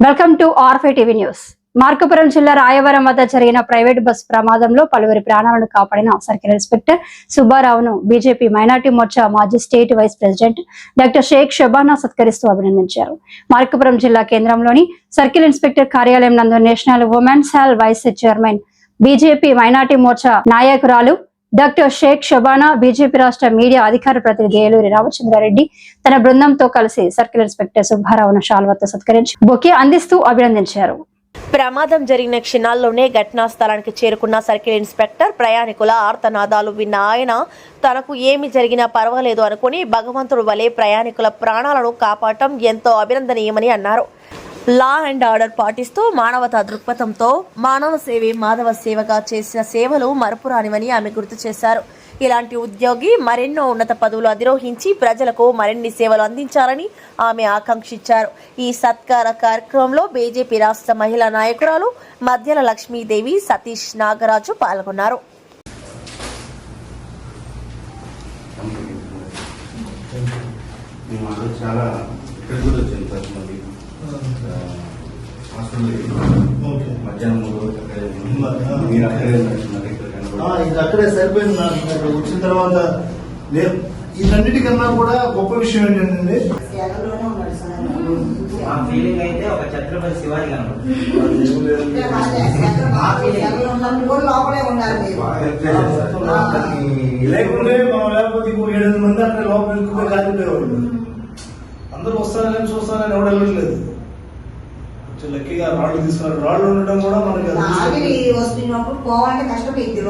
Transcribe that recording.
Welcome to R5 TV news. Markapuram జిల్లా రాయవరం వద్ద జరిగిన ప్రైవేట్ బస్సు ప్రమాదంలో పలువురి ప్రాణాలను కాపాడిన సర్కిల్ ఇన్స్పెక్టర్ సుబ్బారావును బీజేపీ మైనార్టీ మోర్చా మాజీ state vice president doctor Sheikh Shabana సత్కరిస్తూ అభినందించారు. మార్కాపురం జిల్లా కేంద్రంలోని సర్కిల్ ఇన్స్పెక్టర్ కార్యాలయం నందు national women's health vice chairman, BJP minority Morcha నాయకురాలు డాక్టర్ షేక్ షబానా, బీజేపీ రాష్ట్ర మీడియా అధికార ప్రతినిధి ఏలూరి రామచంద్రారెడ్డి తన బృందంతో కలిసి సర్కిల్ ఇన్స్పెక్టర్ సుబ్బారావును శాల్వాతో సత్కరించి బొకే అందిస్తూ అభినందించారు. ప్రమాదం జరిగిన క్షణాల్లోనే ఘటనా స్థలానికి చేరుకున్న సర్కిల్ ఇన్స్పెక్టర్ ప్రయాణికుల ఆర్తనాదాలు విన్న ఆయన తనకు ఏమి జరిగినా పర్వాలేదు అనుకుని భగవంతుడు వలె ప్రయాణికుల ప్రాణాలను కాపాడటం ఎంతో అభినందనీయమని అన్నారు. లా అండ్ ఆర్డర్ పాటిస్తూ మానవతా దృక్పథంతో మానవ సేవే మాధవ సేవగా చేసిన సేవలు మరపురానివని ఆమె గుర్తు చేశారు. ఇలాంటి ఉద్యోగి మరెన్నో ఉన్నత పదవులు అధిరోహించి ప్రజలకు మరిన్ని సేవలు అందించాలని ఆమె ఆకాంక్షించారు. ఈ సత్కార కార్యక్రమంలో బీజేపీ రాష్ట్ర మహిళా నాయకురాలు మధ్యల లక్ష్మీదేవి, సతీష్ నాగరాజు పాల్గొన్నారు. అక్కడే సరిపోయింది. నాకు వచ్చిన తర్వాత ఇదన్నిటికన్నా కూడా గొప్ప విషయం ఏంటంటే ఫీలింగ్ అయితే ఒక ఛత్రపతి శివాజీ లేకుంటే మనం లేకపోతే 7 మంది అక్కడ లోపల ఎక్కువ కాలిపోయేవాళ్ళు. అందరూ వస్తారని చూస్తారని ఎవరు వెళ్ళట్లేదు. లక్కీగా రాళ్ళు తీసుకున్నారు. రాళ్ళు ఉండటం కూడా మనకి వస్తున్నప్పుడు పోవాలంటే కష్టమైంది.